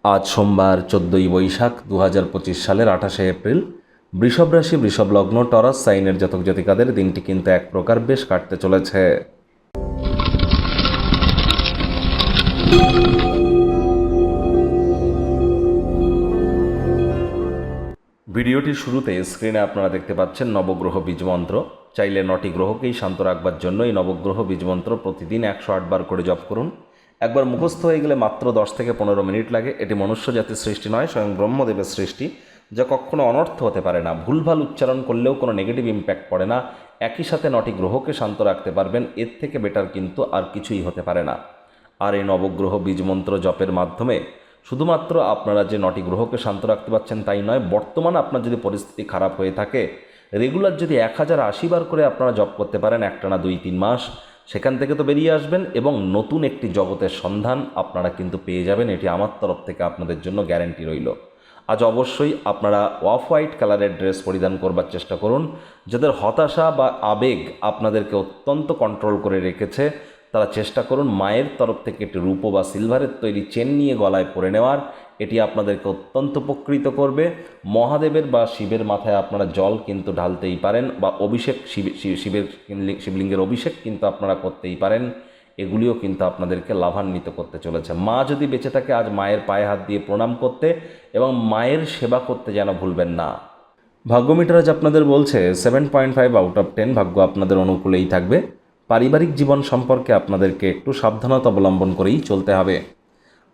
আজ সোমবার 14ই বৈশাখ 2025 সালের 28শে এপ্রিল। বৃষভ রাশি, বৃষভ লগ্ন, টরাস সাইনের জাতক জাতিকাদের দিনটি কিন্তু এক প্রকার বেশ কাটতে চলেছে। ভিডিওটির শুরুতে স্ক্রিনে আপনারা দেখতে পাচ্ছেন নবগ্রহ বীজমন্ত্র। চাইলে 9টি গ্রহকেই শান্ত রাখবার জন্য এই নবগ্রহ বীজমন্ত্র প্রতিদিন 108 বার করে জপ করুন। একবার মুখস্থ হয়ে গেলে মাত্র 10 থেকে 15 মিনিট লাগে। এটি মনুষ্য জাতির সৃষ্টি নয়, স্বয়ং ব্রহ্মদেবের সৃষ্টি, যা কখনো অনর্থ হতে পারে না। ভুলভাল উচ্চারণ করলেও কোনো নেগেটিভ ইম্প্যাক্ট পড়ে না। একই সাথে 9টি গ্রহকে শান্ত রাখতে পারবেন, এর থেকে বেটার কিন্তু আর কিছুই হতে পারে না। আর এই নবগ্রহ বীজমন্ত্র জপের মাধ্যমে শুধুমাত্র আপনারা যে 9টি গ্রহকে শান্ত রাখতে পারছেন তাই নয়, বর্তমান আপনার যদি পরিস্থিতি খারাপ হয়ে থাকে, রেগুলার যদি 1080 বার করে আপনারা জপ করতে পারেন একটানা 2-3 মাস, সেখান থেকে তো বেরিয়ে আসবেন এবং নতুন একটি জগতের সন্ধান আপনারা কিন্তু পেয়ে যাবেন। এটি আমার তরফ থেকে আপনাদের জন্য গ্যারান্টি রইল। আজ অবশ্যই আপনারা অফ হোয়াইট কালারের ড্রেস পরিধান করবার চেষ্টা করুন। যাদের হতাশা বা আবেগ আপনাদেরকে অত্যন্ত কন্ট্রোল করে রেখেছে, তারা চেষ্টা করুন মায়ের তরফ থেকে একটি রূপো বা সিলভারের তৈরি চেন নিয়ে গলায় পরে নেওয়ার। এটি আপনাদেরকে অত্যন্ত উপকৃত করবে। মহাদেবের বা শিবের মাথায় আপনারা জল কিন্তু ঢালতেই পারেন, বা অভিষেক শিবলিঙ্গের অভিষেক কিন্তু আপনারা করতেই পারেন। এগুলিও কিন্তু আপনাদেরকে লাভান্বিত করতে চলেছে। মা যদি বেঁচে থাকে, আজ মায়ের পায়ে হাত দিয়ে প্রণাম করতে এবং মায়ের সেবা করতে যেন ভুলবেন না। ভাগ্য মিটার আজ আপনাদের বলছে 7.5 আউট অফ 10, ভাগ্য আপনাদের অনুকূলেই থাকবে। পারিবারিক জীবন সম্পর্কে আপনাদেরকে একটু সাবধানতা অবলম্বন করেই চলতে হবে।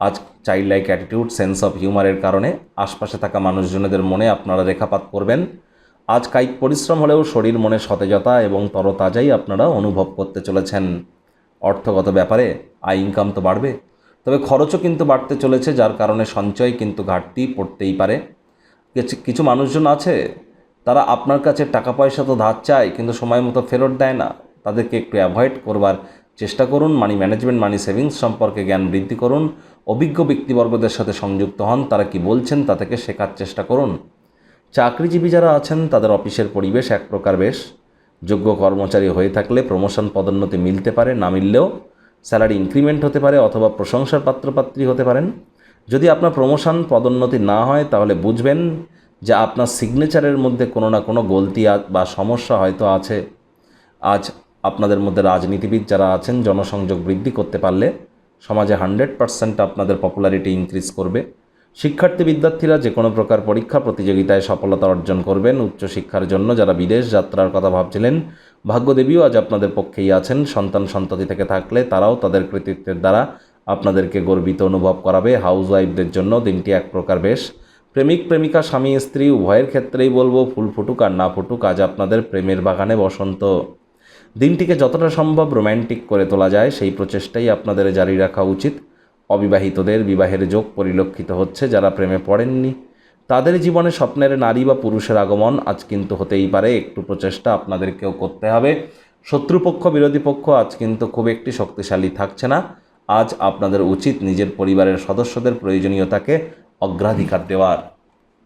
আজ child like attitude, sense of হিউমারের কারণে আশপাশে থাকা মানুষজনেদের মনে আপনারা রেখাপাত করবেন। আজ কায়িক পরিশ্রম হলেও শরীর মনে সতেজতা এবং তরতাজাই আপনারা অনুভব করতে চলেছেন। অর্থগত ব্যাপারে আয় ইনকাম তো বাড়বে, তবে খরচও কিন্তু বাড়তে চলেছে, যার কারণে সঞ্চয় কিন্তু ঘাটতি পড়তেই পারে। কিছু মানুষজন আছে, তারা আপনার কাছে টাকা পয়সা তো ধার চায় কিন্তু সময় মতো ফেরত দেয় না। তাদেরকে একটু অ্যাভয়েড করবার চেষ্টা করুন। মানি ম্যানেজমেন্ট, মানি সেভিংস সম্পর্কে জ্ঞান বৃদ্ধি করুন। অভিজ্ঞ ব্যক্তিবর্গদের সাথে সংযুক্ত হন, তারা কি বলছেন তা থেকে শেখার চেষ্টা করুন। চাকরিজীবী যারা আছেন, তাদের অফিসের পরিবেশ এক প্রকার বেশ। যোগ্য কর্মচারী হয়ে থাকলে প্রমোশন পদোন্নতি মিলতে পারে, না মিললেও স্যালারি ইনক্রিমেন্ট হতে পারে অথবা প্রশংসার পাত্রপাত্রী হতে পারেন। যদি আপনার প্রমোশন পদোন্নতি না হয়, তাহলে বুঝবেন যে আপনার সিগনেচারের মধ্যে কোনো না কোনো গলতি বা সমস্যা হয়তো আছে। আজ আপনাদের মধ্যে রাজনীতিবিদ যারা আছেন, জনসংযোগ বৃদ্ধি করতে পারলে সমাজে 100% আপনাদের পপুলারিটি ইনক্রিজ করবে। শিক্ষার্থী বিদ্যার্থীরা যে কোনো প্রকার পরীক্ষা প্রতিযোগিতায় সফলতা অর্জন করবেন। উচ্চশিক্ষার জন্য যারা বিদেশ যাত্রার কথা ভাবছিলেন, ভাগ্যদেবীও আজ আপনাদের পক্ষেই আছেন। সন্তান সন্ততি থেকে থাকলে তারাও তাদের কৃতিত্বের দ্বারা আপনাদেরকে গর্বিত অনুভব করাবে। হাউস ওয়াইফদের জন্য দিনটি এক প্রকার বেশ। প্রেমিক প্রেমিকা, স্বামী স্ত্রী উভয়ের ক্ষেত্রেই বলবো, ফুল ফুটুক আর না ফুটুক, আজ আপনাদের প্রেমের বাগানে বসন্ত। দিনটিকে যতটা সম্ভব রোম্যান্টিক করে তোলা যায় সেই প্রচেষ্টাই আপনাদের জারি রাখা উচিত। অবিবাহিতদের বিবাহের যোগ পরিলক্ষিত হচ্ছে। যারা প্রেমে পড়েননি, তাদের জীবনে স্বপ্নের নারী বা পুরুষের আগমন আজ কিন্তু হতেই পারে। একটু প্রচেষ্টা আপনাদেরকেও করতে হবে। শত্রুপক্ষ, বিরোধী পক্ষ আজ কিন্তু খুব একটি শক্তিশালী থাকছে না। আজ আপনাদের উচিত নিজের পরিবারের সদস্যদের প্রয়োজনীয়তাকে অগ্রাধিকার দেওয়ার।